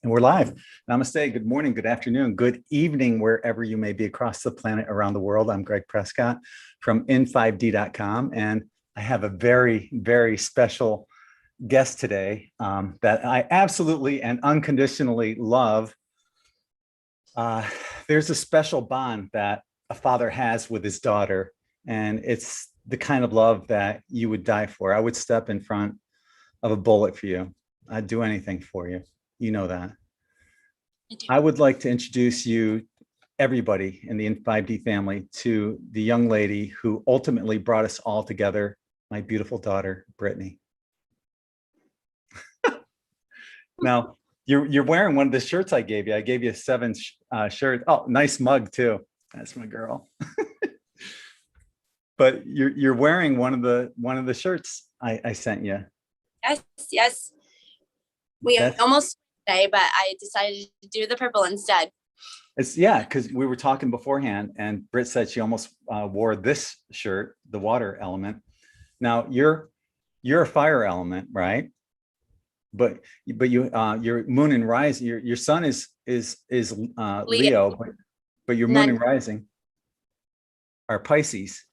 And we're live. Namaste. Good morning, good afternoon, good evening, wherever you may be across the planet, around the world. I'm Gregg Prescott from in5d.com. And I have a very, very special guest today that I absolutely and unconditionally love. There's a special bond that a father has with his daughter. And it's the kind of love that you would die for. I would step in front of a bullet for you. I'd do anything for you. You know that. I would like to introduce you, everybody in the In5D family, to the young lady who ultimately brought us all together, my beautiful daughter, Brittany. Now, you're wearing one of the shirts I gave you. I gave you 7 shirts. Oh, nice mug too. That's my girl. But you're wearing one of the shirts I sent you. Yes. That's almost today, but I decided to do the purple instead. It's because we were talking beforehand, and Britt said she almost wore this shirt, the water element. Now you're a fire element, right? But you your moon and rising, your sun is Leo, but your moon and rising are Pisces.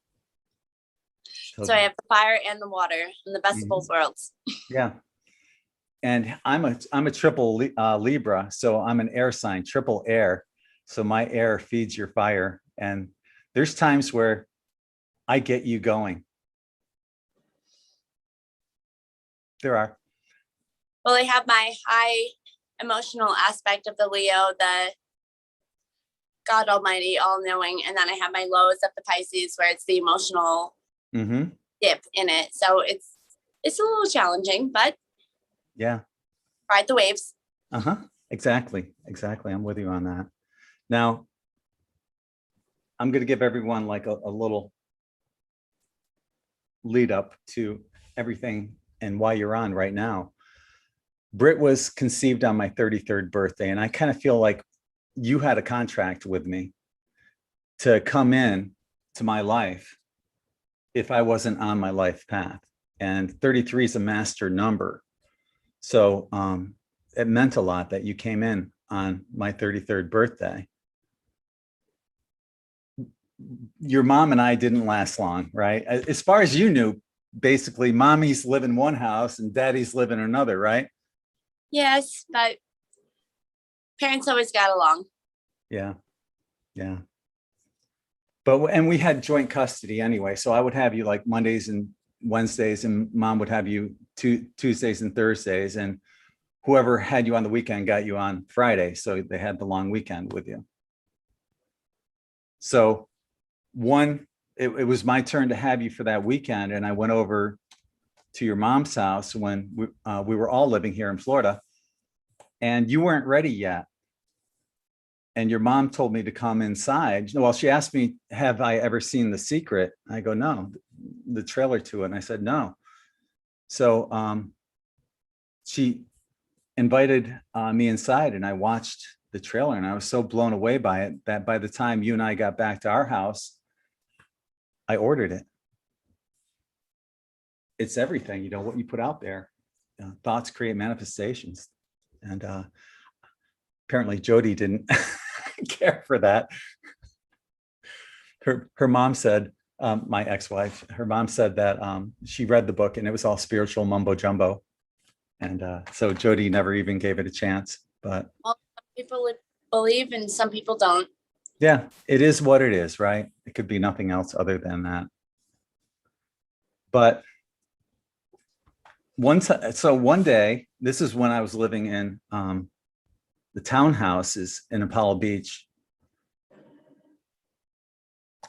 So I have the fire and the water, and the best of both worlds. Yeah. And I'm a triple Libra, so I'm an air sign, triple air. So my air feeds your fire. And there's times where I get you going. There are. Well, I have my high emotional aspect of the Leo, the God Almighty, all-knowing, and then I have my lows of the Pisces, where it's the emotional dip in it. So it's a little challenging, but yeah, ride the waves. Exactly. I'm with you on that. Now, I'm going to give everyone like a little lead up to everything and why you're on right now. Britt was conceived on my 33rd birthday, and I kind of feel like you had a contract with me to come in to my life if I wasn't on my life path. And 33 is a master number. So it meant a lot that you came in on my 33rd birthday. Your mom and I didn't last long, right? As far as you knew, basically, mommy's live in one house and daddy's live in another, right? Yes, but parents always got along. Yeah. And we had joint custody anyway. So I would have you like Mondays and Wednesdays, and mom would have you Tuesdays and Thursdays, and whoever had you on the weekend got you on Friday. So they had the long weekend with you. So it was my turn to have you for that weekend. And I went over to your mom's house when we were all living here in Florida, and you weren't ready yet. And your mom told me to come inside. Well, she asked me, have I ever seen The Secret? I go, no, the trailer to it. And I said, no. So she invited me inside, and I watched the trailer, and I was so blown away by it that by the time you and I got back to our house, I ordered it. It's everything, what you put out there. Thoughts create manifestations. And apparently Jody didn't care for that. Her mom said, my ex-wife, her mom said that she read the book and it was all spiritual mumbo jumbo. And so Jody never even gave it a chance. But well, some people believe and some people don't. Yeah, it is what it is, right? It could be nothing else other than that. But one day, this is when I was living in the townhouses in Apollo Beach.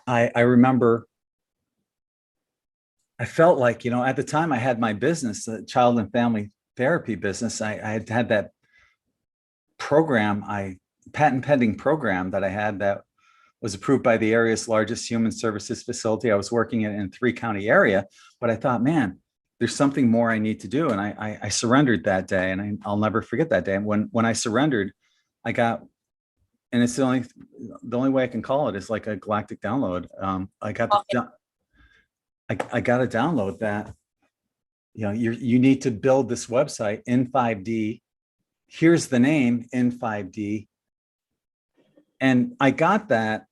I remember I felt like, at the time I had my business, the child and family therapy business. I had that program, patent pending program that I had that was approved by the area's largest human services facility. I was working in a 3-county area, but I thought, man, there's something more I need to do. And I surrendered that day, and I'll never forget that day. And when I surrendered, I got, and it's the only way I can call it is like a galactic download. I got a download that, you need to build this website in 5D here's the name in 5D. And I got that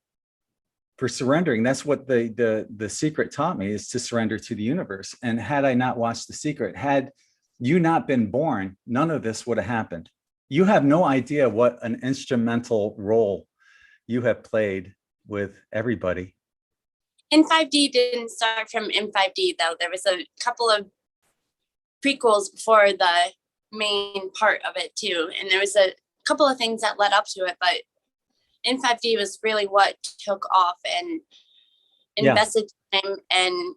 for surrendering. That's what the secret taught me, is to surrender to the universe. And had I not watched The Secret, had you not been born, none of this would have happened. You have no idea what an instrumental role you have played with everybody. In 5D didn't start from in 5D though. There was a couple of prequels before the main part of it too. And there was a couple of things that led up to it, but in 5D was really what took off and invested time and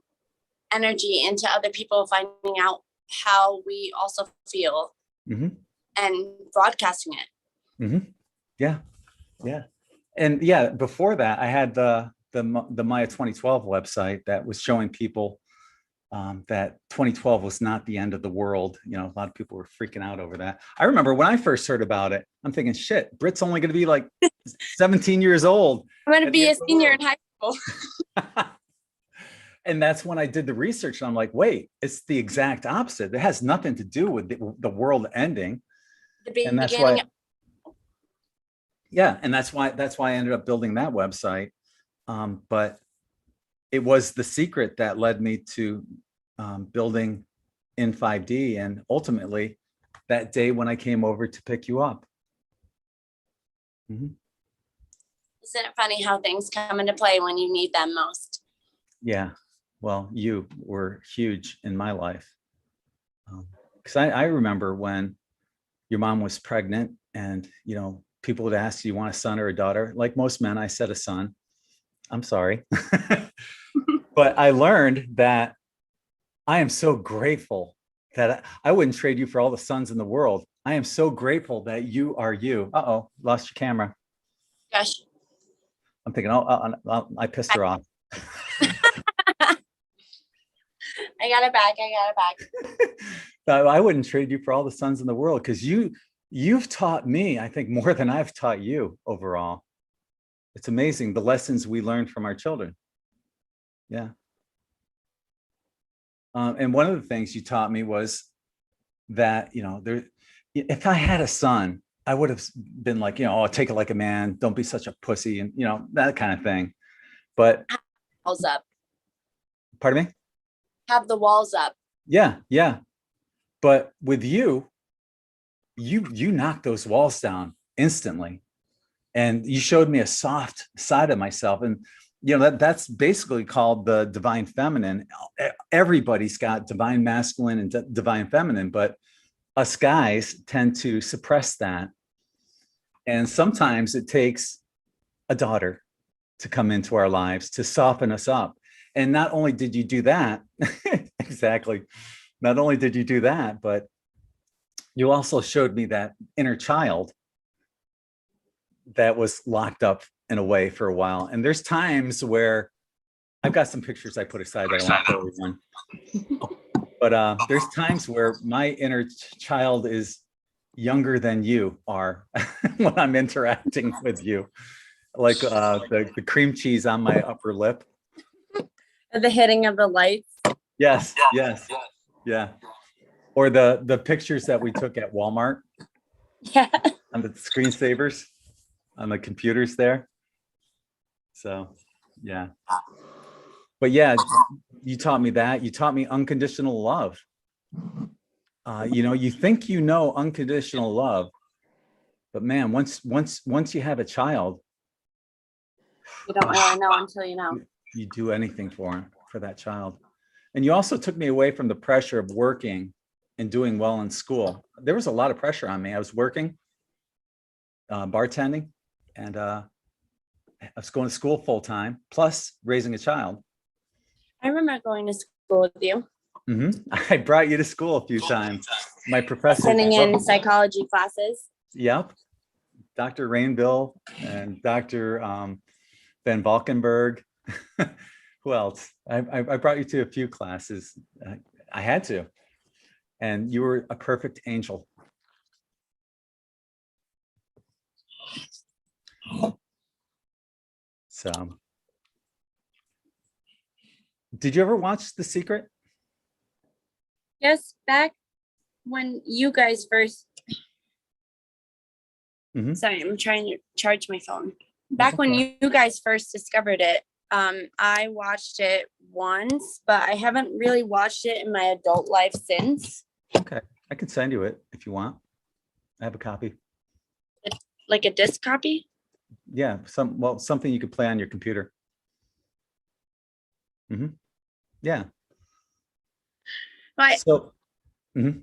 energy into other people finding out how we also feel and broadcasting it. Yeah. And yeah, before that, I had the Maya 2012 website that was showing people that 2012 was not the end of the world. You know, a lot of people were freaking out over that. I remember when I first heard about it, I'm thinking, shit, Britt's only going to be like 17 years old. I'm going to be a senior in high school. And that's when I did the research. And I'm like, wait, it's the exact opposite. It has nothing to do with the world ending. And that's why, and that's why I ended up building that website. But it was The Secret that led me to building in 5D, and ultimately that day when I came over to pick you up. Isn't it funny how things come into play when you need them most? Yeah. Well, you were huge in my life. Because I remember when your mom was pregnant and, you know, people would ask, you want a son or a daughter? Like most men, I said a son. I'm sorry. But I learned that I am so grateful that I wouldn't trade you for all the sons in the world. I am so grateful that you are you. Uh-oh, lost your camera. Gosh. I'm thinking, I pissed her off. I got it back. I wouldn't trade you for all the sons in the world, because you've taught me, I think, more than I've taught you overall. It's amazing the lessons we learned from our children. Yeah. And one of the things you taught me was that, you know, if I had a son, I would have been like, you know, oh, take it like a man. Don't be such a pussy, and, you know, that kind of thing. But walls up. Pardon me? Have the walls up. Yeah. But with you knocked those walls down instantly. And you showed me a soft side of myself. And, you know, that's basically called the divine feminine. Everybody's got divine masculine and divine feminine, but us guys tend to suppress that. And sometimes it takes a daughter to come into our lives to soften us up. And not only did you do that, exactly. Not only did you do that, but you also showed me that inner child that was locked up in a way for a while. And there's times where I've got some pictures I put aside that I want to show everyone. But there's times where my inner child is younger than you are when I'm interacting with you. Like the cream cheese on my upper lip. The hitting of the lights. Yes. Yeah. Or the pictures that we took at Walmart. Yeah. On the screensavers on the computers there. So, yeah. But yeah, you taught me that. You taught me unconditional love. You know, you think you know unconditional love, but man, once you have a child, you don't really know until you know. You do anything for that child. And you also took me away from the pressure of working and doing well in school. There was a lot of pressure on me. I was working, bartending, and I was going to school full time, plus raising a child. I remember going to school with you. I brought you to school a few times. My professor sending in psychology classes. Yep. Dr. Rainbill and Dr. Van Valkenburg. Who else? I brought you to a few classes. I had to. And you were a perfect angel. So, did you ever watch The Secret? Yes, back when you guys first Sorry, I'm trying to charge my phone. That's Back when okay. you guys first discovered it, I watched it once, but I haven't really watched it in my adult life since. Okay, I can send you it if you want. I have a copy. Like a disc copy? Yeah, something you could play on your computer. Yeah. But So, mhm.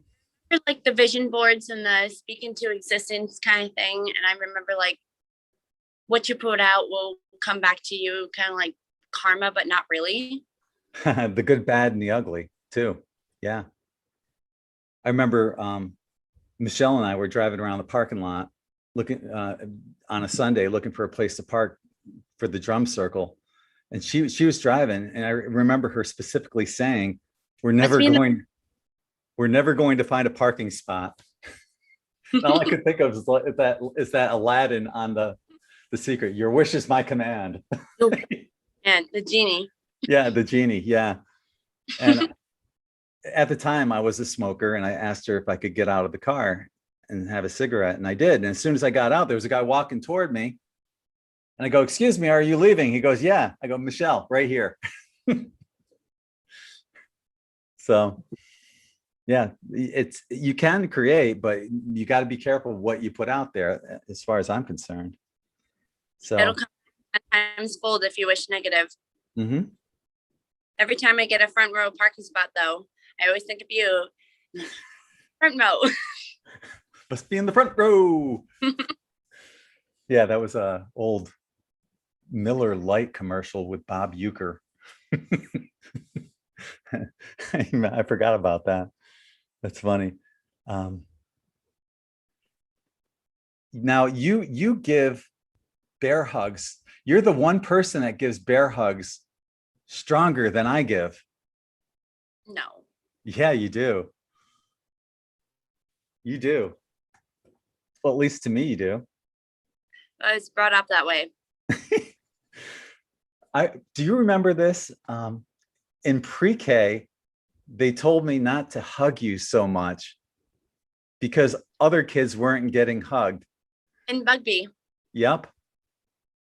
like the vision boards and the speak into existence kind of thing. And I remember like what you put out will come back to you, kind of like karma, but not really. The good, bad, and the ugly too. Yeah. I remember Michelle and I were driving around the parking lot looking on a Sunday looking for a place to park for the drum circle. And she was driving, and I remember her specifically saying, we're never going to find a parking spot. All I could think of is that Aladdin on the Secret. Your wish is my command. And the genie. Yeah, the genie. Yeah. And at the time I was a smoker, and I asked her if I could get out of the car and have a cigarette. And I did. And as soon as I got out, there was a guy walking toward me. And I go, excuse me, are you leaving? He goes, yeah. I go, Michelle, right here. So yeah, you can create, but you got to be careful what you put out there, as far as I'm concerned. So it'll come times fold if you wish negative. Every time I get a front row parking spot, though, I always think of you. Front row. Must be in the front row. Yeah, that was a old Miller Lite commercial with Bob Uecker. I forgot about that. That's funny. Now you give bear hugs. You're the one person that gives bear hugs stronger than I give. No. Yeah, you do. You do. Well, at least to me, you do. I was brought up that way. Do you remember this? In pre-K, they told me not to hug you so much because other kids weren't getting hugged. In Bugby. Yep.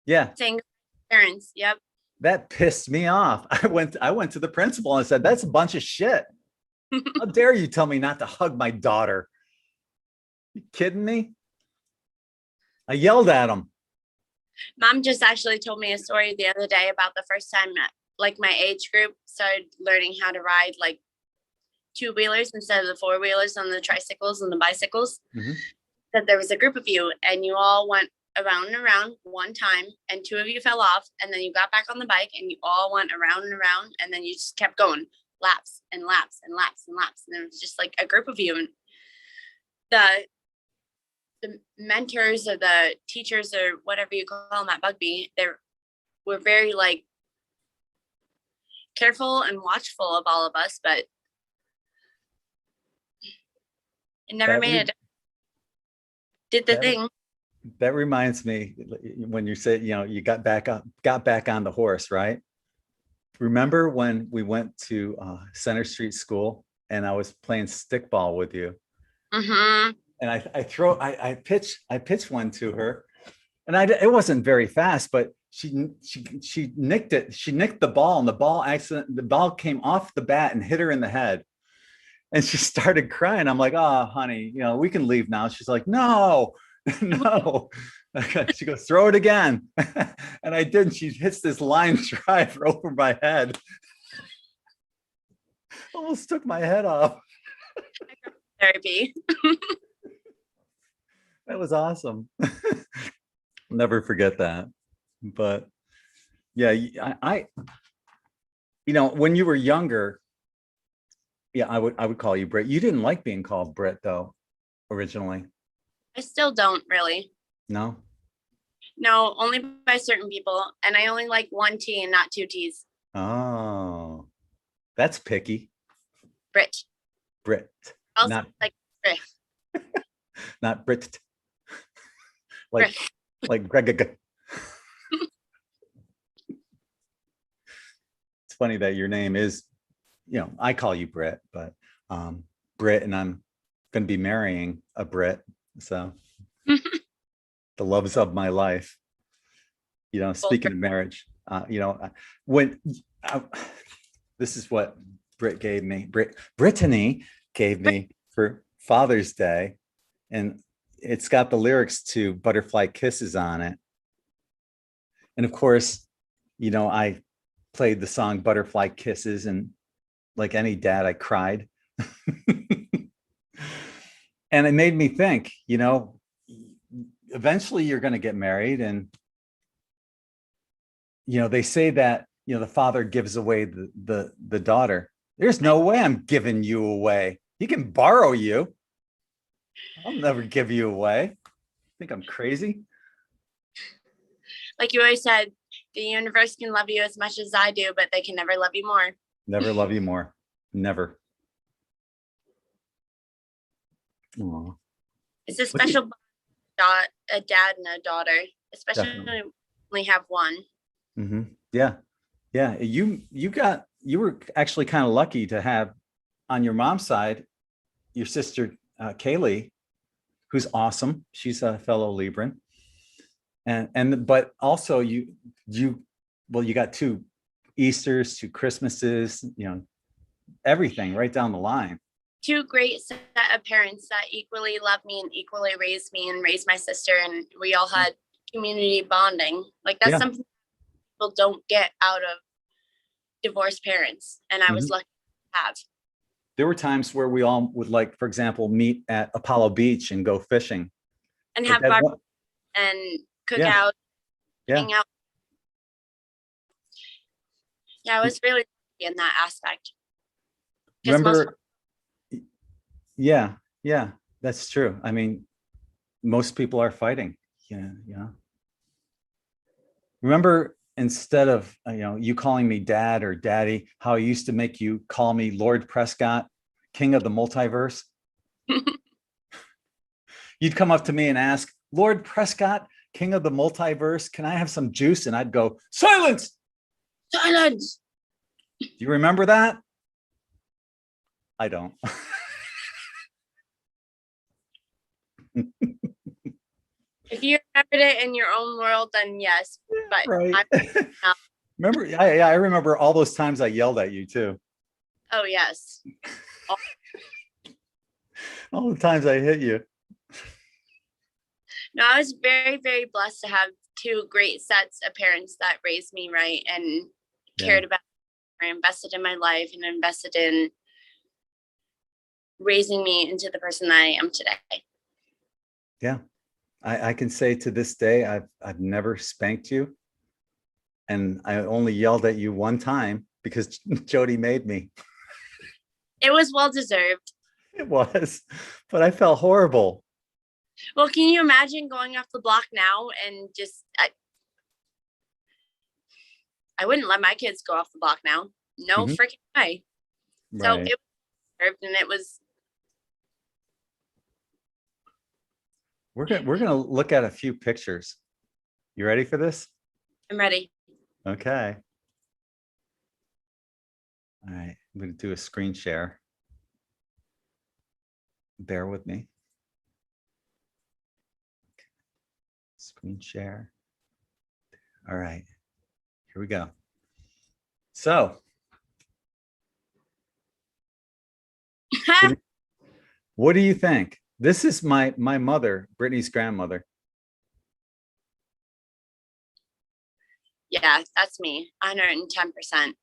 Yeah. Saying parents. Yep. That pissed me off. I went to the principal and said, that's a bunch of shit. How dare you tell me not to hug my daughter? You kidding me? I yelled at him. Mom just actually told me a story the other day about the first time like my age group started learning how to ride like two-wheelers instead of the four-wheelers on the tricycles and the bicycles. That there was a group of you and you all went around and around one time and two of you fell off and then you got back on the bike and you all went around and around and then you just kept going laps and laps and laps and laps. And it was just like a group of you, and the mentors or the teachers or whatever you call them at Bugby, were very like careful and watchful of all of us, but it never made it. Did the thing. That reminds me when you said, you got back on the horse, right? Remember when we went to Center Street School and I was playing stickball with you? And I pitched one to her, and it wasn't very fast, but she nicked it. She nicked the ball, and the ball came off the bat and hit her in the head. And she started crying. I'm like, oh, honey, we can leave now. She's like, no, no. She goes, throw it again. And I did. And she hits this line drive over my head. Almost took my head off. Therapy. That was awesome. Never forget that. But yeah, I when you were younger, yeah, I would call you Britt. You didn't like being called Britt though, originally. I still don't really. No? No, only by certain people. And I only like one T and not two T's. Oh, that's picky. Britt. Britt. Also not like Britt. Not Britt. Like Gregg. It's funny that your name is, I call you Britt, but Britt, and I'm going to be marrying a Brit. So the loves of my life. You know, speaking of marriage, you know, when this is what Britt gave me, Brittany gave me for Father's Day, and it's got the lyrics to Butterfly Kisses on it. And of course, you know, I played the song Butterfly Kisses, and like any dad, I cried. And it made me think, you know, eventually you're going to get married, and you know, they say that, you know, the father gives away the daughter. There's no way I'm giving you away. He can borrow you. I'll never give you away. Think I'm crazy? Like you always said, the universe can love you as much as I do, but they can never love you more. Never love you more. Never. Aww. It's a special bond, a dad and a daughter, especially Definitely. when we only have one. Mm-hmm. Yeah. Yeah. You were actually kind of lucky to have on your mom's side, your sister, Kaylee, who's awesome. She's a fellow Libran. But also you got 2 Easters, 2 Christmases, you know, everything right down the line. 2 great set of parents that equally love me and equally raised me and raised my sister. And we all had community bonding. Like that's something people don't get out of divorced parents. And I was lucky to have. There were times where we all would, like, for example, meet at Apollo Beach and go fishing. And Like have barbecue and cook out, hang out. Yeah, I was really lucky in that aspect. Remember? Yeah, that's true. I mean, most people are fighting. Yeah. Remember, instead of, you know, you calling me dad or daddy, how I used to make you call me Lord Prescott, king of the multiverse? You'd come up to me and ask, Lord Prescott, king of the multiverse, can I have some juice? And I'd go, silence. Silence. Do you remember that? I don't. If you remembered it in your own world, then yes. But right. Remember? I remember all those times I yelled at you too. Oh yes. All the times I hit you. No, I was very, very blessed to have 2 great sets of parents that raised me right and cared about me, invested in my life, and invested in raising me into the person that I am today. Yeah. I can say to this day, I've never spanked you. And I only yelled at you one time because Jody made me. It was well deserved. It was, but I felt horrible. Well, can you imagine going off the block now and just, I wouldn't let my kids go off the block now. No freaking way. Right. So it was deserved, and it was. We're gonna look at a few pictures. You ready for this? I'm ready. Okay. All right, I'm gonna do a screen share. Bear with me. Screen share. All right, here we go. So, what do you think? This is my mother, Brittany's grandmother. Yeah, that's me, 110%.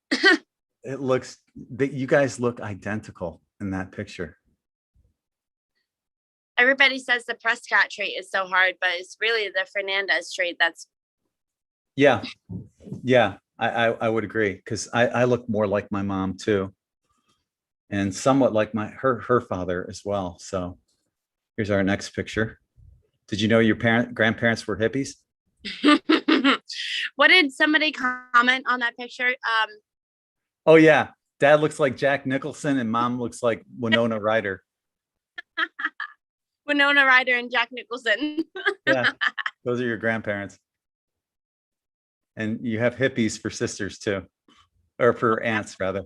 It looks that you guys look identical in that picture. Everybody says the Prescott trait is so hard, but it's really the Fernandez trait that's. Yeah, I would agree, because I look more like my mom too, and somewhat like her father as well. So here's our next picture. Did you know your grandparents were hippies? What did somebody comment on that picture? Oh yeah, dad looks like Jack Nicholson and mom looks like Winona Ryder. Winona Ryder and Jack Nicholson. Yeah, those are your grandparents. And you have hippies for sisters too, or for aunts rather.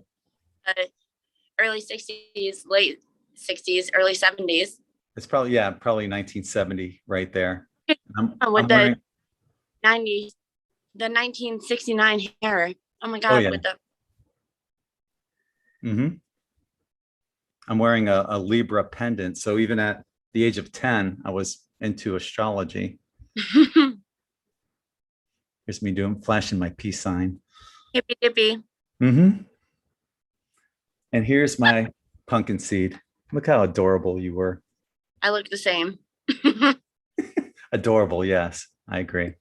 Early 60s, late 60s, early 70s. It's probably 1970 right there. With I'm wearing, the 90, the 1969 hair. Oh my oh God, yeah. with the I'm wearing a Libra pendant. So even at the age of 10, I was into astrology. Here's me flashing my peace sign. hippy dippy. And here's my pumpkin seed. Look how adorable you were. I look the same. Adorable, yes, I agree.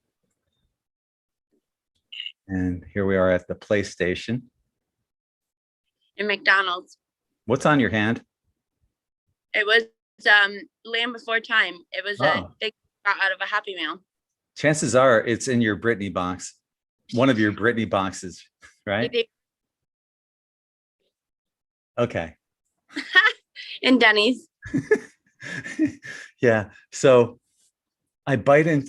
And here we are at the PlayStation. In McDonald's. What's on your hand? It was Land Before Time. It was a big out of a Happy Meal. Chances are it's in your Brittany box. One of your Brittany boxes, right? Okay. In Denny's. Yeah. So I bite in.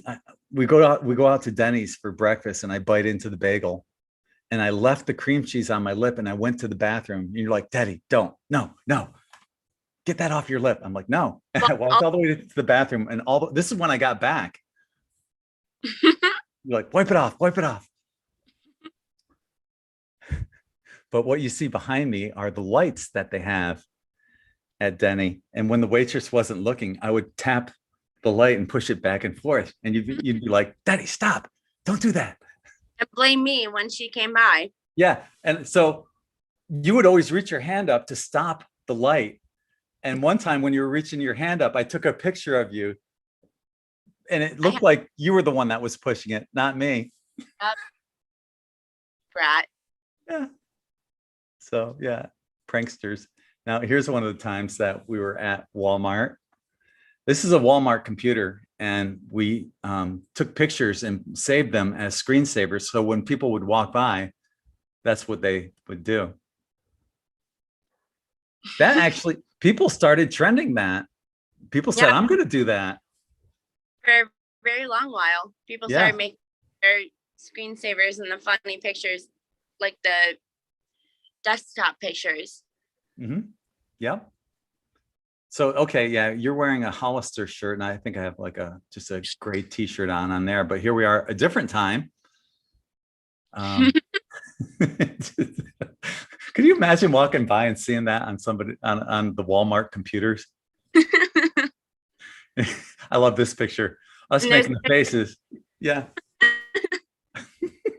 We go out to Denny's for breakfast, and I bite into the bagel, and I left the cream cheese on my lip, and I went to the bathroom. And you're like, "Daddy, don't, no, get that off your lip." I'm like, "No." And I walked all the way to the bathroom, and this is when I got back. You're like, wipe it off. But what you see behind me are the lights that they have at Denny. And when the waitress wasn't looking, I would tap the light and push it back and forth. And you'd be like, "Daddy, stop. Don't do that." And blame me when she came by. Yeah. And so you would always reach your hand up to stop the light. And one time when you were reaching your hand up, I took a picture of you. And it looked like you were the one that was pushing it, not me. Brat. Yeah. So yeah, pranksters. Now here's one of the times that we were at Walmart. This is a Walmart computer, and we took pictures and saved them as screensavers. So when people would walk by, that's what they would do. That actually, people started trending that. People said, "I'm going to do that." For a very long while, people started making their screensavers and the funny pictures, like the desktop pictures. Yeah. So, okay, yeah, you're wearing a Hollister shirt, and I think I have like just a gray t-shirt on there, but here we are, a different time. Could you imagine walking by and seeing that on somebody on the Walmart computers? I love this picture. Us making the faces. Yeah.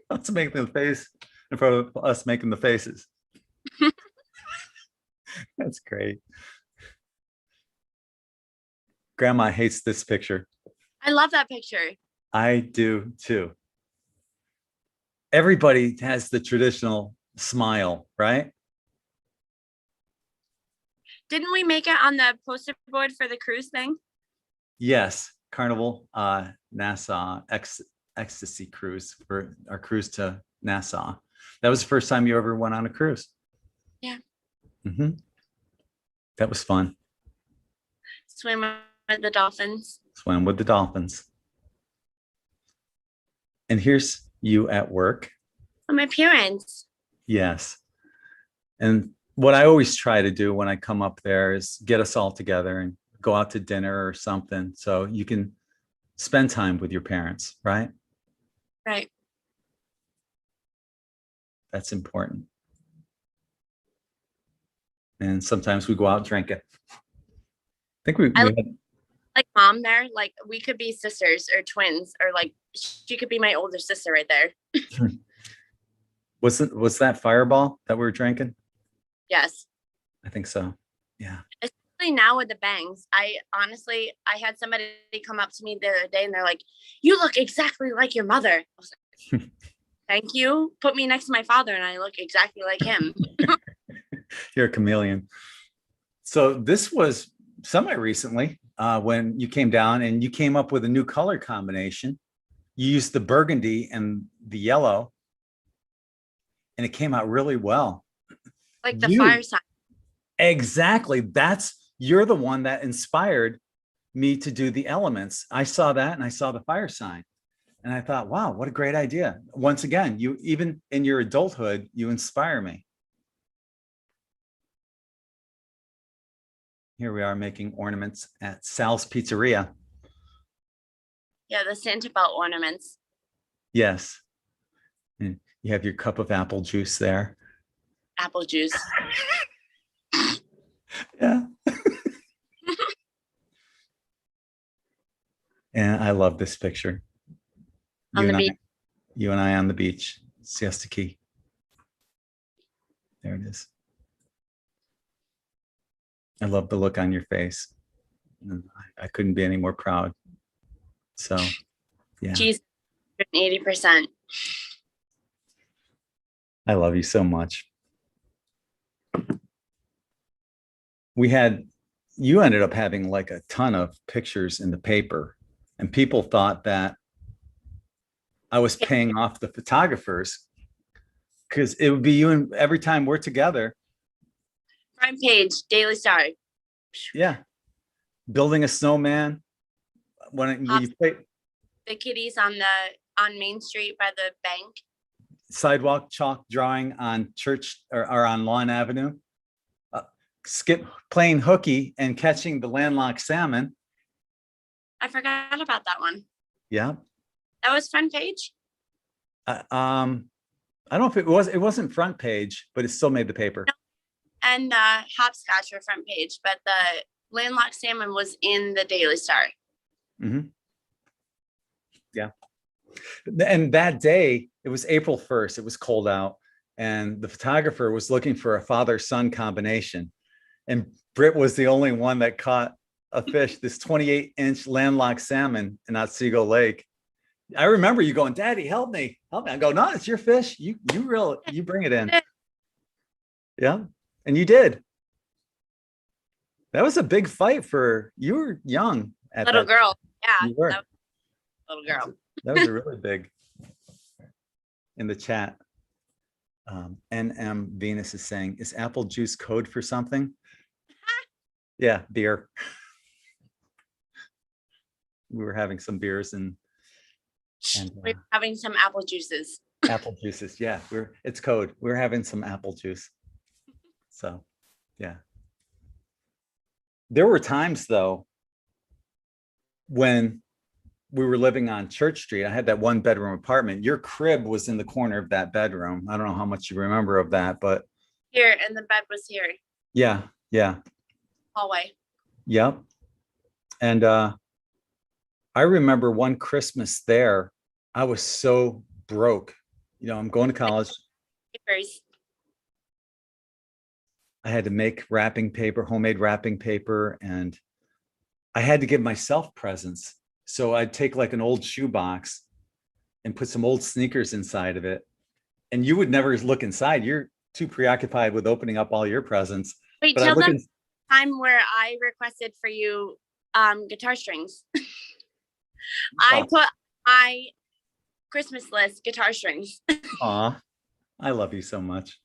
Us making the face in front of us making the faces. That's great. Grandma hates this picture. I love that picture. I do too. Everybody has the traditional smile, right? Didn't we make it on the poster board for the cruise thing? Yes, Carnival, Nassau, Ecstasy cruise for our cruise to Nassau. That was the first time you ever went on a cruise. Yeah. That was fun. Swim with the dolphins. Swam with the dolphins. And here's you at work. Oh, my parents. Yes. And what I always try to do when I come up there is get us all together and go out to dinner or something, so you can spend time with your parents, right? Right. That's important. And sometimes we go out drinking. I think we had, like mom there. Like we could be sisters or twins, or like she could be my older sister right there. was that Fireball that we were drinking? Yes. I think so. Yeah. Especially now with the bangs. I had somebody come up to me the other day and they're like, "You look exactly like your mother." I was like, "Thank you." Put me next to my father and I look exactly like him. You're a chameleon. So this was semi-recently when you came down and you came up with a new color combination. You used the burgundy and the yellow, and it came out really well. Like the fire sign. Exactly. You're the one that inspired me to do the elements. I saw that and I saw the fire sign. And I thought, wow, what a great idea. Once again, you, even in your adulthood, you inspire me. Here we are making ornaments at Sal's Pizzeria. Yeah, the Santa belt ornaments. Yes. And you have your cup of apple juice there. Apple juice. Yeah. And I love this picture. On the beach. You and I on the beach, Siesta Key. There it is. I love the look on your face. And I couldn't be any more proud. So, yeah. She's 80%. I love you so much. You ended up having like a ton of pictures in the paper, and people thought that I was paying off the photographers because it would be you, and every time we're together. Front page, Daily Star. Yeah. Building a snowman. When you play the kitties on Main Street by the bank. Sidewalk chalk drawing on Church or on Lawn Avenue. Playing hooky and catching the landlocked salmon. I forgot about that one. Yeah. That was front page. I don't know if it wasn't front page, but it still made the paper. And hopscotch were front page, but the landlocked salmon was in the Daily Star. Mm-hmm. Yeah. And that day, it was April 1st. It was cold out. And the photographer was looking for a father-son combination. And Britt was the only one that caught a fish, this 28-inch landlocked salmon in Otsego Lake. I remember you going, Daddy, help me. I go, no, it's your fish. You bring it in. Yeah. And you did. That was a big fight you were young at little girl. Yeah. You were. Little girl. That was really big. In the chat, NM Venus is saying, is apple juice code for something? Yeah, beer. We were having some beers and we're having some apple juices. Apple juices, yeah. It's code. We're having some apple juice. So, yeah. There were times though when we were living on Church Street. I had that 1-bedroom apartment. Your crib was in the corner of that bedroom. I don't know how much you remember of that, but here, and the bed was here. Yeah. Hallway. Yep. And I remember one Christmas there, I was so broke. I'm going to college. Papers. I had to make homemade wrapping paper, and I had to give myself presents. So I'd take like an old shoebox and put some old sneakers inside of it. And you would never look inside. You're too preoccupied with opening up all your presents. Wait, but tell them time where I requested for you guitar strings. I put my Christmas list guitar strings. Aw, I love you so much.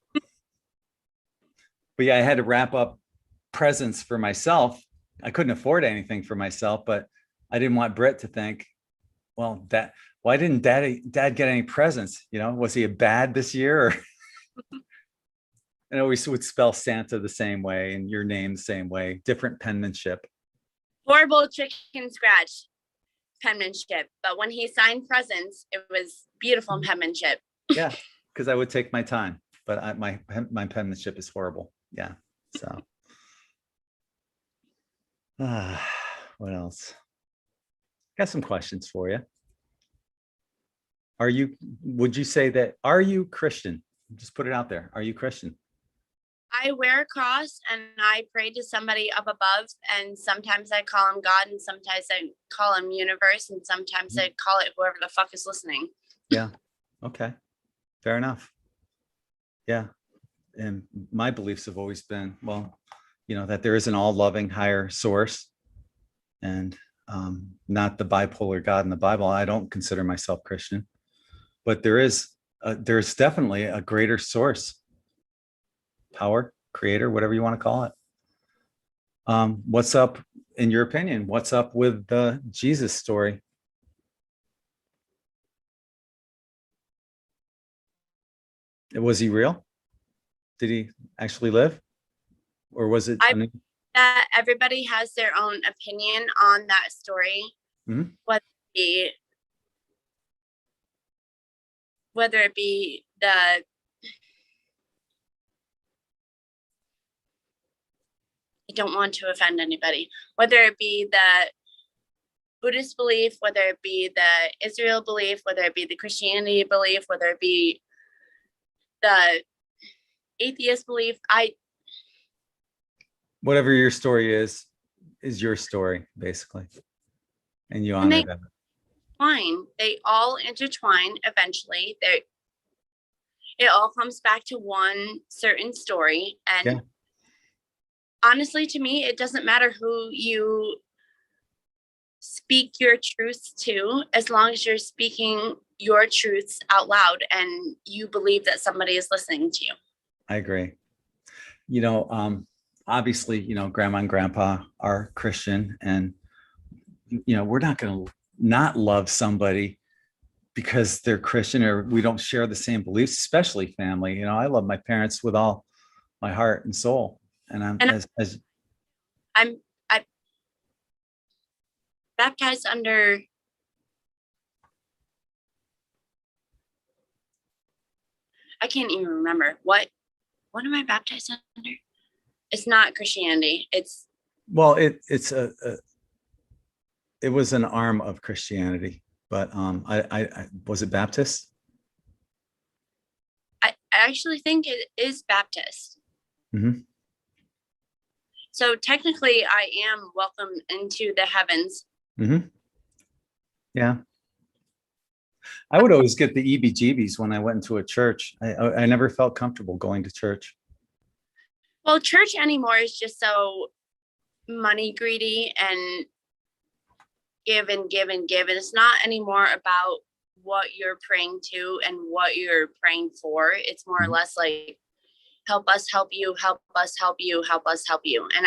But yeah, I had to wrap up presents for myself. I couldn't afford anything for myself, but I didn't want Britt to think, well, why didn't dad get any presents? Was he a bad this year? And I always would spell Santa the same way and your name the same way, different penmanship. Horrible chicken scratch penmanship. But when he signed presents, it was beautiful penmanship. Yeah, because I would take my time, but my penmanship is horrible. Yeah. So what else? Got some questions for you. Are you Christian? Just put it out there. Are you Christian? I wear a cross and I pray to somebody up above, and sometimes I call him God, and sometimes I call him universe, and sometimes I call it whoever the fuck is listening. Yeah. Okay. Fair enough. Yeah. And my beliefs have always been, that there is an all-loving higher source, and not the bipolar God in the Bible. I don't consider myself Christian, but there's definitely a greater source, power, creator, whatever you want to call it. What's up, in your opinion? What's up with the Jesus story? Was he real? Did he actually live? Or was it? Everybody has their own opinion on that story. Mm-hmm. Whether be whether it be the I don't want to offend anybody, whether it be the Buddhist belief, whether it be the Israel belief, whether it be the Christianity belief, whether it be the atheist belief, Whatever your story is your story, basically. And you and honor they that. they all intertwine eventually. It all comes back to one certain story. And Yeah. honestly, to me, it doesn't matter who you speak your truths to, as long as you're speaking your truths out loud and you believe that somebody is listening to you. I agree. Obviously, grandma and grandpa are Christian, and we're not going to not love somebody because they're Christian or we don't share the same beliefs, especially family. I love my parents with all my heart and soul. And I'm baptized under I can't even remember what am I baptized under? It's not Christianity. It's it was an arm of Christianity, but I was it Baptist? I actually think it is Baptist. Mm-hmm. So technically I am welcome into the heavens. Mm-hmm. Yeah. I would always get the EBGBs when I went into a church. I never felt comfortable going to church. Well, church anymore is just so money greedy and give and give and give. And it's not anymore about what you're praying to and what you're praying for. It's more or less like, help us help you, help us help you, help us help you. And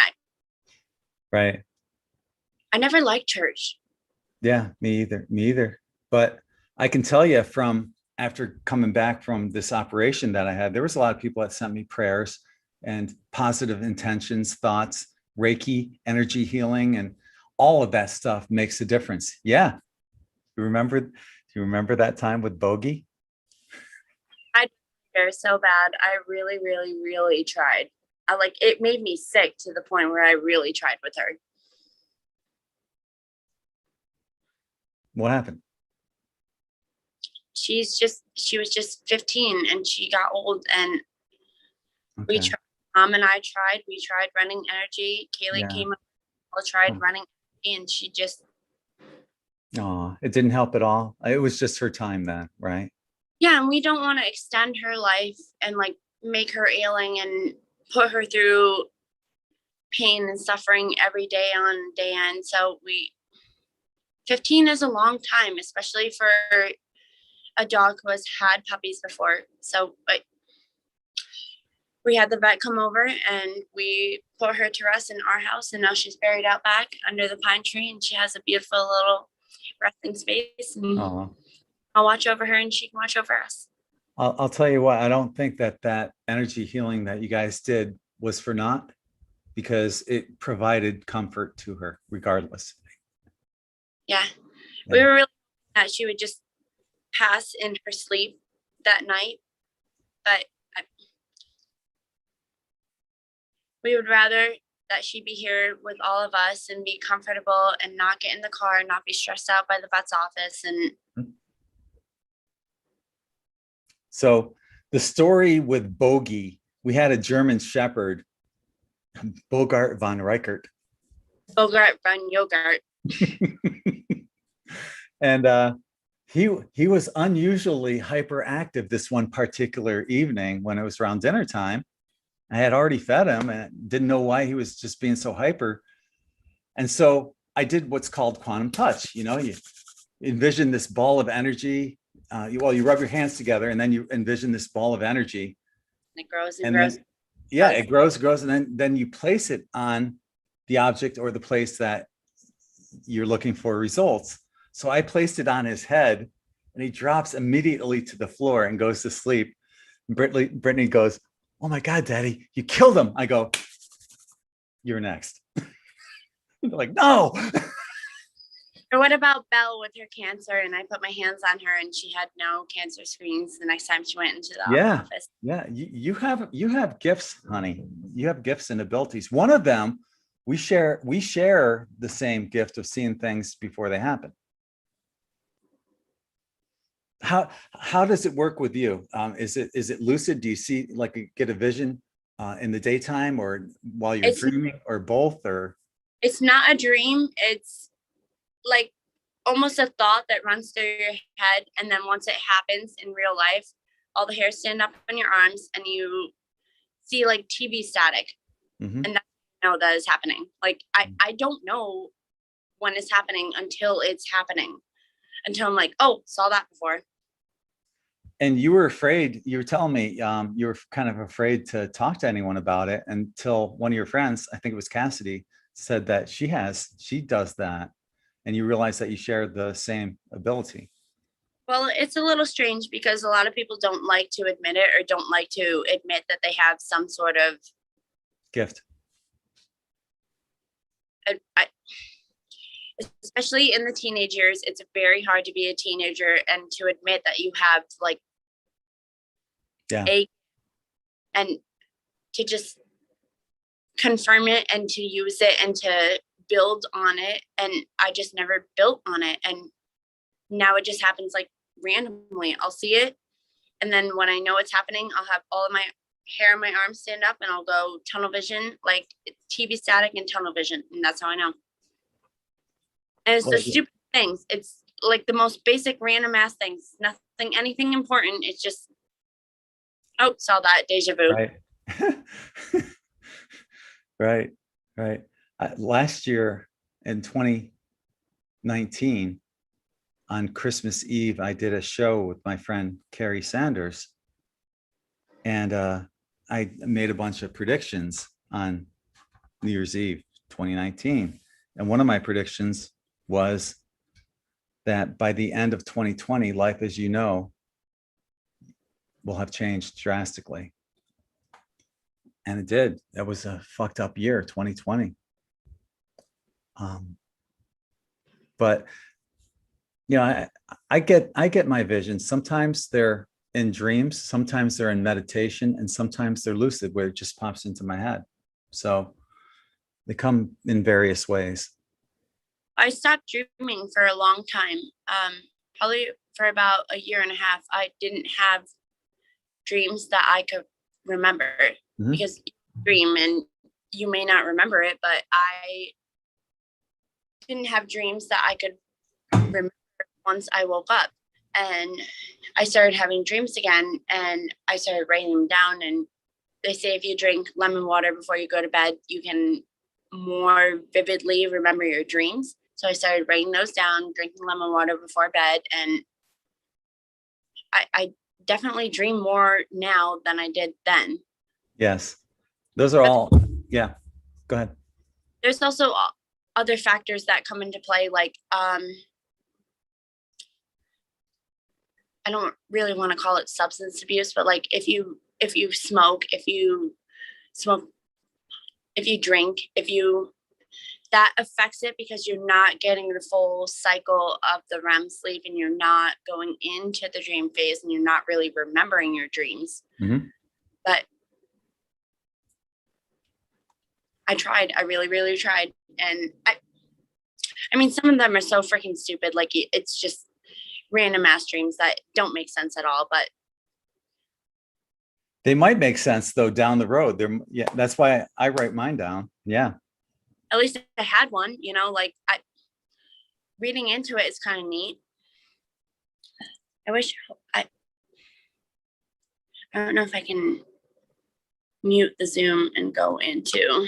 I never liked church. Yeah, me either. But I can tell you from after coming back from this operation that I had, there was a lot of people that sent me prayers and positive intentions, thoughts, Reiki, energy healing, and all of that stuff makes a difference. Yeah. Do you remember that time with Bogey? I did so bad. I really, really, really tried. It made me sick to the point where I really tried with her. What happened? She was just 15 and she got old, and we tried. Mom and I tried. We tried running energy. Kaylee came up, all tried running energy, and she just. Oh, it didn't help at all. It was just her time then, right? Yeah, and we don't want to extend her life and make her ailing and put her through pain and suffering every day on day end. So 15 is a long time, especially for a dog who has had puppies before. So we had the vet come over and we put her to rest in our house, and now she's buried out back under the pine tree, and she has a beautiful little resting space. And I'll watch over her and she can watch over us. I'll tell you what, I don't think that energy healing that you guys did was for naught, because it provided comfort to her regardless. Yeah. We were really that she would just pass in her sleep that night, but we would rather that she be here with all of us and be comfortable and not get in the car and not be stressed out by the vet's office. And so the story with Bogey, we had a German Shepherd, Bogart von Reichert. Bogart von Yogurt. And he was unusually hyperactive this one particular evening when it was around dinner time. I had already fed him and didn't know why he was just being so hyper. And so I did what's called quantum touch. You envision this ball of energy. You rub your hands together and then you envision this ball of energy. It grows and grows. It grows. And then you place it on the object or the place that you're looking for results. So I placed it on his head and he drops immediately to the floor and goes to sleep. And Brittany goes, "Oh my God, Daddy, you killed him." I go, "You're next." They're like, "No." Or what about Belle with her cancer? And I put my hands on her and she had no cancer screens the next time she went into the Yeah. office. Yeah. You have gifts, honey. You have gifts and abilities. One of them, we share the same gift of seeing things before they happen. How does it work with you? Is it lucid? Do you see, like, get a vision in the daytime or while you're dreaming, or both? Or it's not a dream. It's like almost a thought that runs through your head, and then once it happens in real life, all the hairs stand up on your arms and you see like TV static. Mhm. And that's how you know that is happening. Like I don't know when it's happening until it's happening, until I'm like, oh, saw that before. And you were afraid, you were telling me, you were kind of afraid to talk to anyone about it until one of your friends, I think it was Cassidy, said that she does that. And you realize that you share the same ability. Well, it's a little strange because a lot of people don't like to admit it, or don't like to admit that they have some sort of Gift. Especially in the teenage years, it's very hard to be a teenager and to admit that you have like and to just confirm it and to use it and to build on it. And I just never built on it. And now it just happens like randomly. I'll see it. And then when I know it's happening, I'll have all of my hair on my arm stand up and I'll go tunnel vision, like TV static and tunnel vision. And that's how I know. And it's the stupid things. It's like the most basic random ass things. Nothing, anything important. It's just, oh, saw that, deja vu. Right. Right. Last year in 2019, on Christmas Eve, I did a show with my friend Carrie Sanders, and I made a bunch of predictions on New Year's Eve 2019. And one of my predictions was that by the end of 2020, life as you know will have changed drastically. And it did. That was a fucked up year, 2020. But you know, I get my visions. Sometimes they're in dreams, sometimes they're in meditation, and sometimes they're lucid, where it just pops into my head. So they come in various ways. I stopped dreaming for a long time. Probably for about a year and a half. I didn't have dreams that I could remember, because you dream and you may not remember it, but I didn't have dreams that I could remember once I woke up. And I started having dreams again, and I started writing them down. And they say if you drink lemon water before you go to bed, you can more vividly remember your dreams. So I started writing those down, drinking lemon water before bed, and I definitely dream more now than I did then. Yes, those are all. Yeah, go ahead. There's also other factors that come into play, like I don't really want to call it substance abuse, but like if you smoke, if you drink, that affects it, because you're not getting the full cycle of the REM sleep, and you're not going into the dream phase, and you're not really remembering your dreams. But I tried. I really, really tried. And I mean, some of them are so freaking stupid. Like, it's just random ass dreams that don't make sense at all. But they might make sense though down the road. Yeah, that's why I write mine down. Yeah. At least I had one, you know, like reading into it is kind of neat. I don't know if I can mute the Zoom and go into.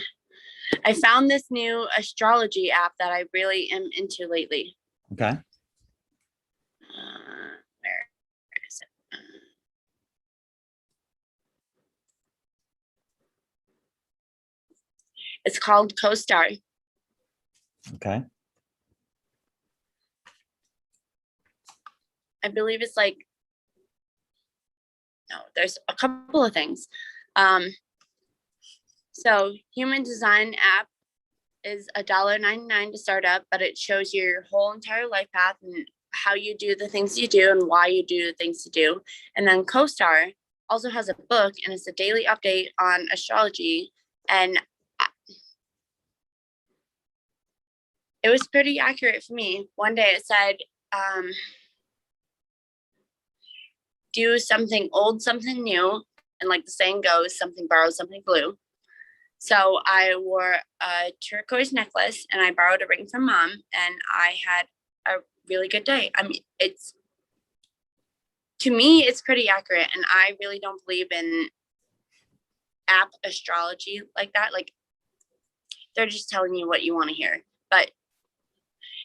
I found this new astrology app that I really am into lately. Okay. Where is it? It's called CoStar. Okay. I believe it's like, no, there's a couple of things. So human design app, is $1.99 to start up, but it shows your whole entire life path and how you do the things you do and why you do the things you do. And then Co-Star also has a book, and it's a daily update on astrology. And it was pretty accurate for me. One day it said, do something old, something new. And like the saying goes, something borrowed, something blue. So I wore a turquoise necklace and I borrowed a ring from Mom, and I had a really good day. I mean, to me, it's pretty accurate, and I really don't believe in app astrology like that. Like, they're just telling you what you want to hear. But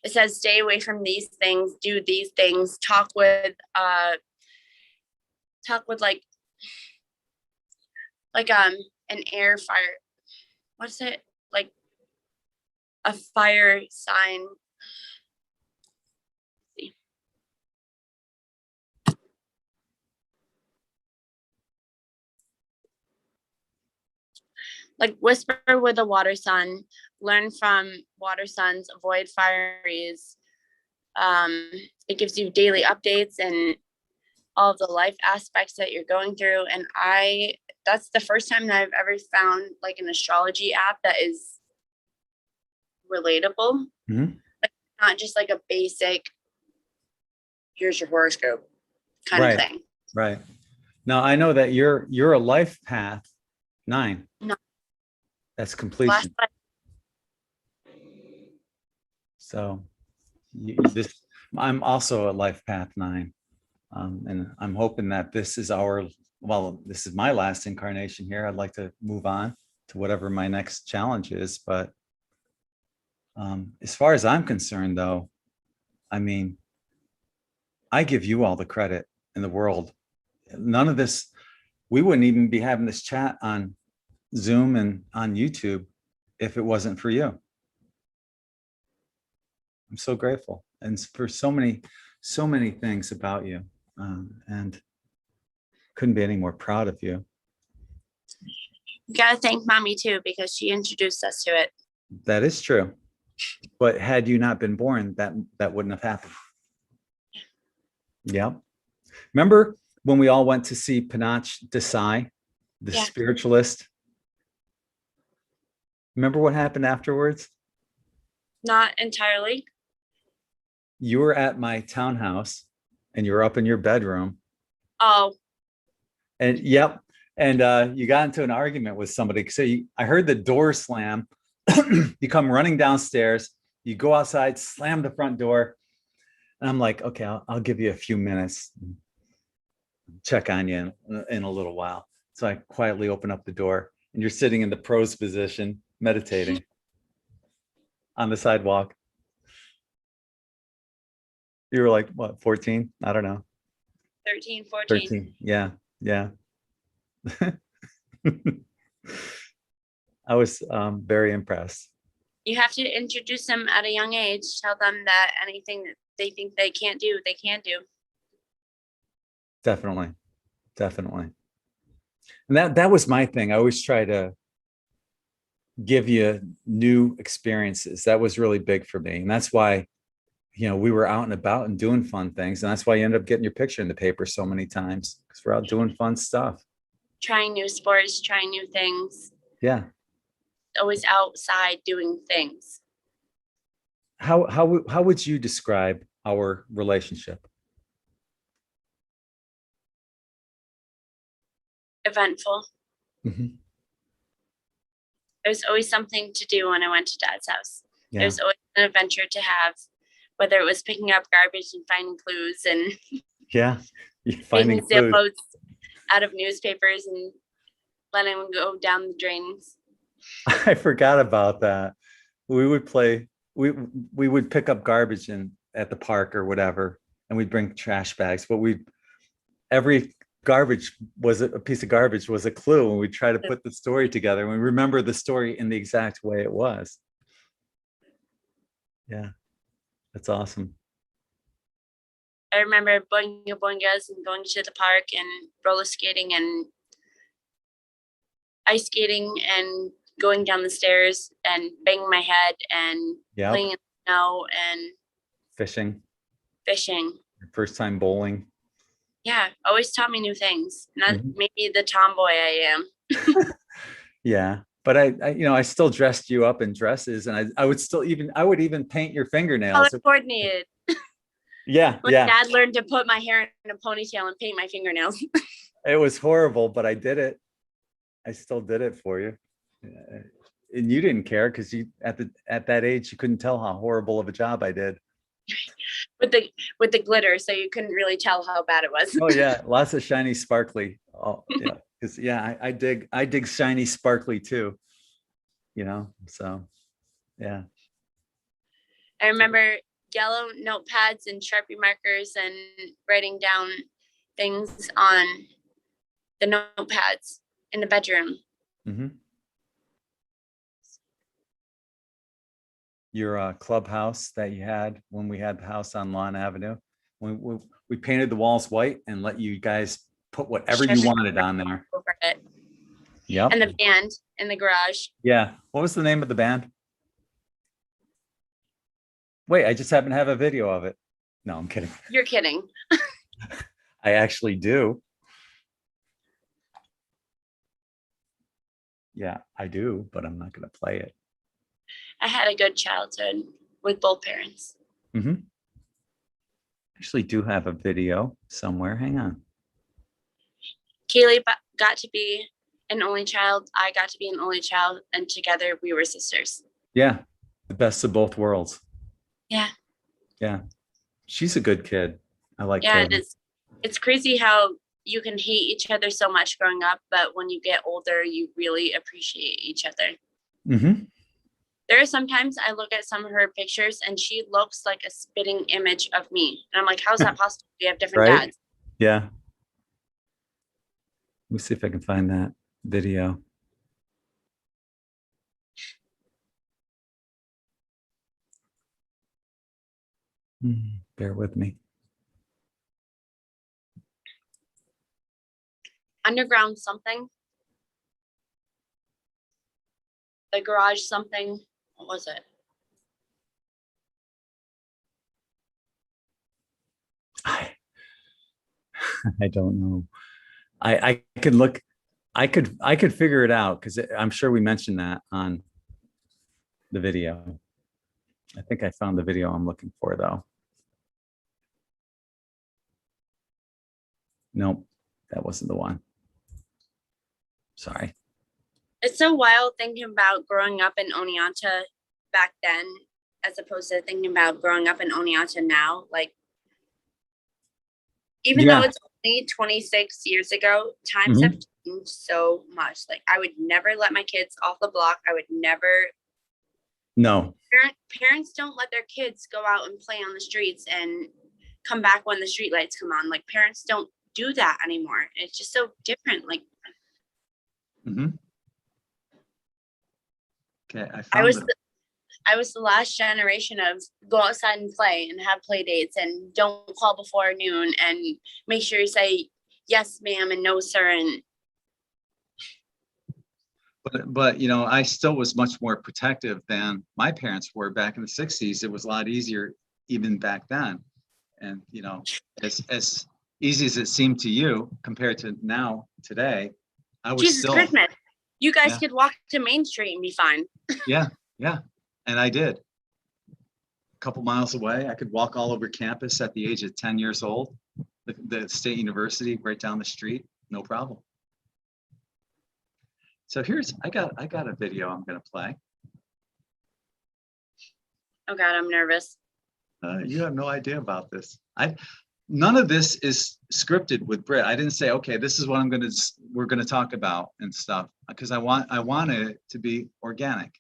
it says stay away from these things, do these things, talk with like an air fire. What's it? Like a fire sign. Like whisper with a water sun, learn from water suns, avoid fires. It gives you daily updates and all of the life aspects that you're going through. And that's the first time that I've ever found like an astrology app that is relatable. Mm-hmm. Like, not just like a basic, here's your horoscope kind of thing. Right. Now I know that you're a life path 9. No. That's completion. So I'm also a life path 9. And I'm hoping that this is my last incarnation here. I'd like to move on to whatever my next challenge is. But as far as I'm concerned, though, I mean, I give you all the credit in the world. None of this, we wouldn't even be having this chat on Zoom and on YouTube if it wasn't for you. I'm so grateful, and for so many things about you, and couldn't be any more proud of you. You gotta thank Mommy too, because she introduced us to it. That is true, but had you not been born, that wouldn't have happened. Yeah. Remember when we all went to see Panache Desai, the spiritualist? Remember what happened afterwards? Not entirely. You were at my townhouse and you were up in your bedroom. Oh. And yep. And you got into an argument with somebody. So I heard the door slam. You come running downstairs. You go outside, slam the front door. And I'm like, okay, I'll give you a few minutes. Check on you in a little while. So I quietly open up the door and you're sitting in the pose position, meditating on the sidewalk. You were like, what, 14? I don't know. 13, 14. 13. Yeah. I was very impressed. You have to introduce them at a young age. Tell them that anything that they think they can't do, they can do. Definitely. And that was my thing. I always try to give you new experiences. That was really big for me. And that's why, we were out and about and doing fun things. And that's why you end up getting your picture in the paper so many times, because we're out doing fun stuff. Trying new sports, trying new things. Yeah. Always outside doing things. How would you describe our relationship? Eventful. Mm-hmm. There's always something to do when I went to Dad's house. Yeah. There's always an adventure to have, whether it was picking up garbage and finding clues and finding clues out of newspapers and letting them go down the drains. I forgot about that. We would play. We would pick up garbage at the park or whatever, and we'd bring trash bags. But every garbage was a piece of garbage was a clue, and we'd try to put the story together. And we remember the story in the exact way it was. Yeah, that's awesome. I remember boinga boingas and going to the park and roller skating and ice skating and going down the stairs and banging my head and Yep. playing in the snow and Fishing, fishing. your first time bowling. Yeah, always taught me new things. Not Mhm. maybe the tomboy I am. Yeah. But I still dressed you up in dresses, and I would even paint your fingernails. Color coordinated. Yeah, My yeah. dad learned to put my hair in a ponytail and paint my fingernails. It was horrible, but I did it. I still did it for you. And you didn't care because you at that age you couldn't tell how horrible of a job I did. with the glitter, so you couldn't really tell how bad it was. Oh yeah, lots of shiny sparkly. Oh yeah, because I dig shiny sparkly too. So yeah. I remember yellow notepads and Sharpie markers and writing down things on the notepads in the bedroom. Mm-hmm. Your clubhouse that you had when we had the house on Lawn Avenue. We painted the walls white and let you guys put whatever you wanted on there. Over it. Yep. And the band in the garage. Yeah. What was the name of the band? Wait, I just happen to have a video of it. No, I'm kidding. You're kidding. I actually do. Yeah, I do, but I'm not going to play it. I had a good childhood with both parents. Mm-hmm. Actually do have a video somewhere. Hang on. Kaylee got to be an only child. I got to be an only child. And together we were sisters. Yeah. The best of both worlds. Yeah. Yeah. She's a good kid. I like Yeah, Kaylee. it is. It's crazy how you can hate each other so much growing up, but when you get older, you really appreciate each other. Mm-hmm. There are sometimes I look at some of her pictures and she looks like a spitting image of me. And I'm like, how's that possible? We have different Right? dads. Yeah. Let me see if I can find that video. Bear with me. Underground something. The garage something. What was it? I don't know. I could look. I could figure it out because I'm sure we mentioned that on the video. I think I found the video I'm looking for though. Nope, that wasn't the one. Sorry. It's so wild thinking about growing up in Oneonta back then, as opposed to thinking about growing up in Oneonta now. Like, even though it's only 26 years ago, times have changed so much. Like, I would never let my kids off the block. I would never. No. Parents don't let their kids go out and play on the streets and come back when the street lights come on. Like, parents don't do that anymore. It's just so different. Like, Okay, I was the last generation of go outside and play and have play dates and don't call before noon and make sure you say yes, ma'am, and no, sir. And but I still was much more protective than my parents were back in the 60s. It was a lot easier even back then. And as easy as it seemed to you compared to now today, I was Jesus still Christmas. You guys could walk to Main Street and be fine. Yeah. And I did. A couple miles away, I could walk all over campus at the age of 10 years old. The State University right down the street, no problem. So I got a video I'm gonna play. Oh God, I'm nervous. You have no idea about this. None of this is scripted with Britt. I didn't say, okay, this is what we're gonna talk about and stuff, because I want it to be organic.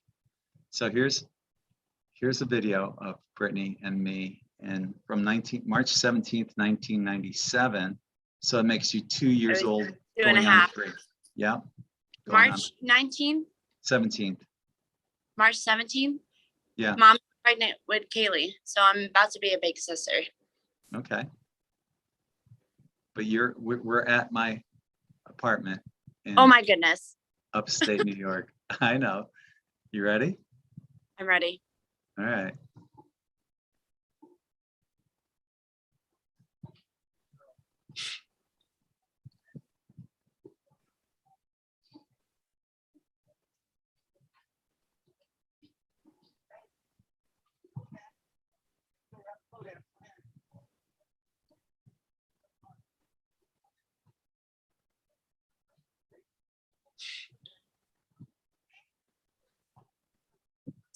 So here's a video of Brittany and me and from March 17th, 1997. So it makes you 2 years old. 2.5. Yeah. March 19th? 17th. March 17th? Yeah. Mom's pregnant with Kaylee, so I'm about to be a big sister. Okay. But we're at my apartment in oh my goodness. upstate New York. I know. You ready? I'm ready. All right.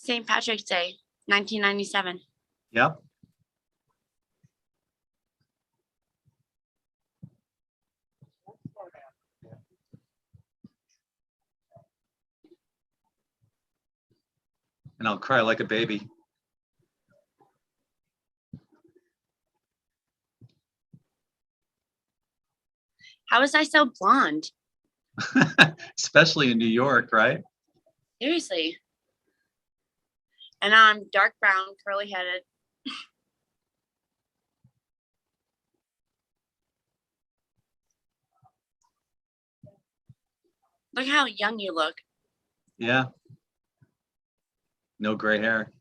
St. Patrick's Day, 1997. Yep. And I'll cry like a baby. How was I so blonde? Especially in New York, right? Seriously. And I'm dark brown, curly headed. Look how young you look. Yeah. No gray hair.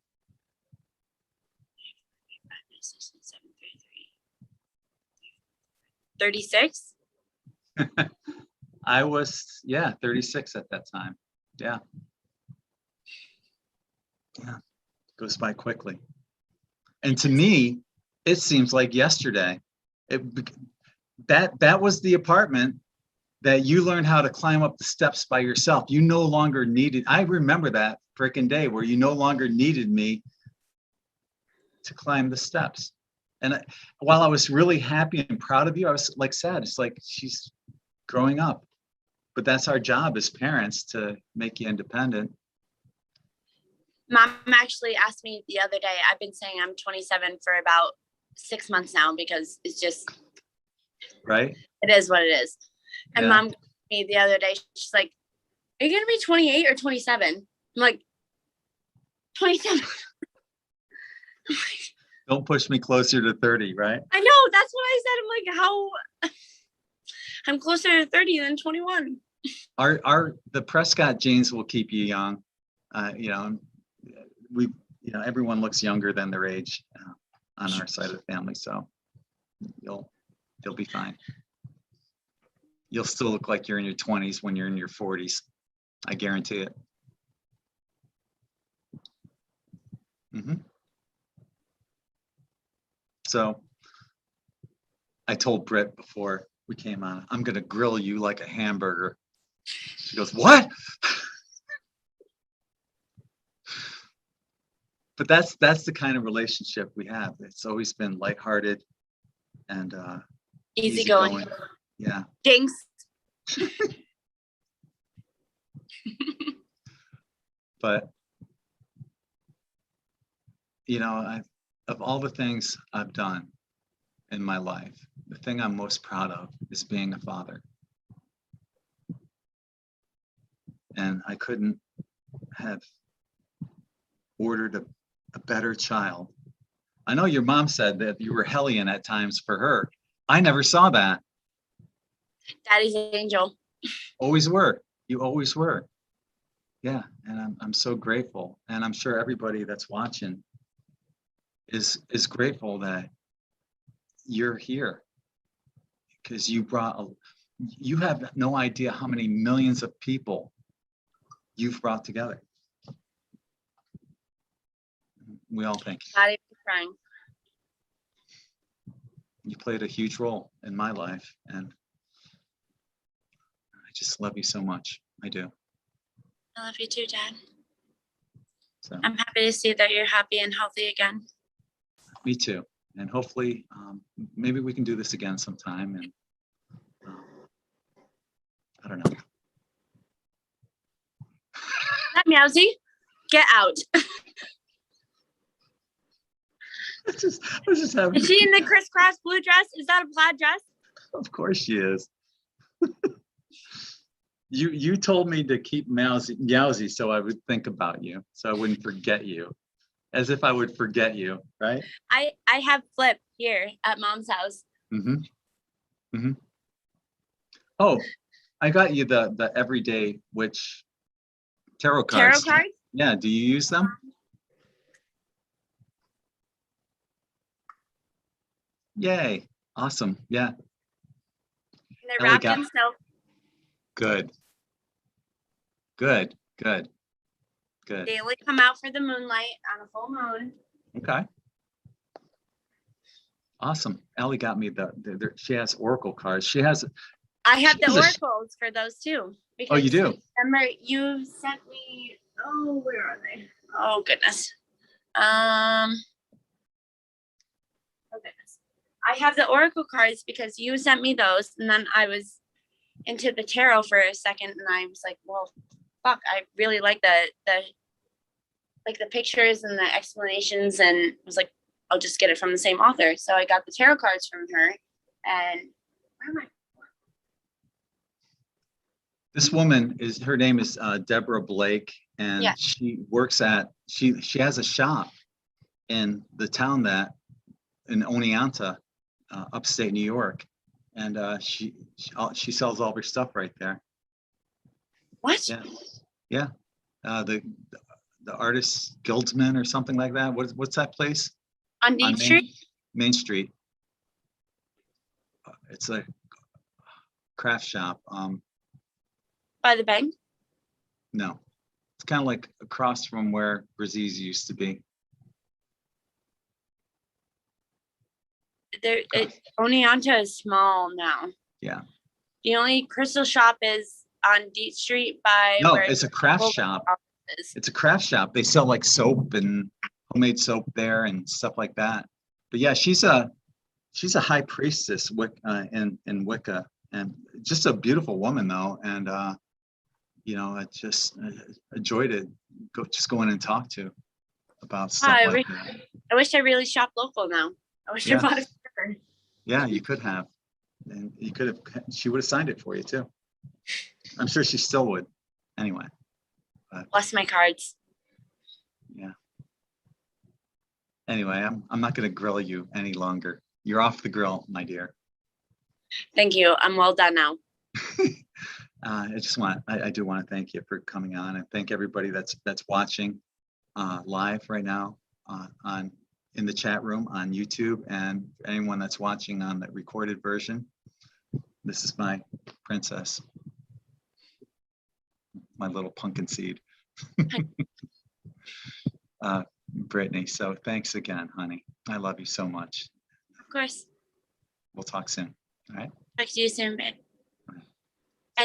36? I was, 36 at that time. Yeah. Yeah. Goes by quickly. And to me, it seems like yesterday. That was the apartment that you learned how to climb up the steps by yourself. You no longer needed, I remember that freaking day where you no longer needed me to climb the steps. And while I was really happy and proud of you, I was like sad. It's like she's growing up. But that's our job as parents, to make you independent. Mom actually asked me the other day, I've been saying I'm 27 for about 6 months now because it's just, right? It is what it is. And Yeah. Mom asked me the other day, she's like, are you going to be 28 or 27? I'm like, 27. Don't push me closer to 30, right? I know, that's what I said. I'm like, how? I'm closer to 30 than 21. The Prescott genes will keep you young. Everyone looks younger than their age on our side of the family, so you'll be fine. You'll still look like you're in your 20s when you're in your 40s. I guarantee it. So I told Britt before we came on, I'm going to grill you like a hamburger. She goes, what? But that's the kind of relationship we have. It's always been lighthearted and easygoing. Yeah. Jinx. But of all the things I've done in my life, the thing I'm most proud of is being a father. And I couldn't have ordered a better child. I know your mom said that you were hellion at times for her. I never saw that. Daddy's angel. Always were. You always were. Yeah, and I'm so grateful. And I'm sure everybody that's watching is grateful that you're here, because you have no idea how many millions of people you've brought together. We all thank you. Not even crying. You played a huge role in my life, and I just love you so much. I do. I love you too, Dad. So I'm happy to see that you're happy and healthy again. me too. And hopefully, maybe we can do this again sometime. And I don't know. That Meowsy, get out. I was just having. Is she in the crisscross blue dress? Is that a plaid dress? Of course she is. You told me to keep Meowsy so I would think about you, so I wouldn't forget you. As if I would forget you, right? I have Flip here at Mom's house. Oh, I got you the everyday witch Tarot cards. Tarot cards? Yeah, do you use them? Yay, awesome. Yeah, And they're Ellie wrapped got in silk. good. Good, good, good. They only come out for the moonlight on a full moon. Okay. Awesome. Ellie got me she has oracle cards. She has. I have She the has oracles for those too. Oh, you do? Remember, you sent me. Oh, where are they? Oh goodness. Oh goodness. I have the oracle cards because you sent me those, and then I was into the tarot for a second, and I was like, well, fuck, I really like the pictures and the explanations, and was like, I'll just get it from the same author. So I got the tarot cards from her, and where am I? This woman her name is Deborah Blake, and Yeah. she works she has a shop in the town in Oneonta, upstate New York, and she sells all her stuff right there. What? Yeah. The Artists Guildsman or something like that. What's that place? On D Street? Main Street. It's a craft shop. By the bank? No, it's kind of like across from where Brazil's used to be. Oneonta is small now. Yeah. The only crystal shop is on D Street by No, where it's a craft shop. It's a craft shop. They sell like soap and homemade soap there and stuff like that. But yeah, she's a high priestess in Wicca, and just a beautiful woman though. And I just enjoy to go in and talk to about stuff like that. I wish I really shopped local now. I wish I bought a sticker. Yeah, you could have, and you could have. She would have signed it for you too. I'm sure she still would. Anyway. Bless my cards. Yeah. Anyway, I'm not going to grill you any longer. You're off the grill, my dear. Thank you. I'm well done now. I do want to thank you for coming on, and thank everybody that's watching live right now in the chat room on YouTube, and anyone that's watching on the recorded version. This is my princess, my little pumpkin seed, Brittany. So thanks again, honey. I love you so much. Of course. We'll talk soon. All right. Talk to you soon, babe.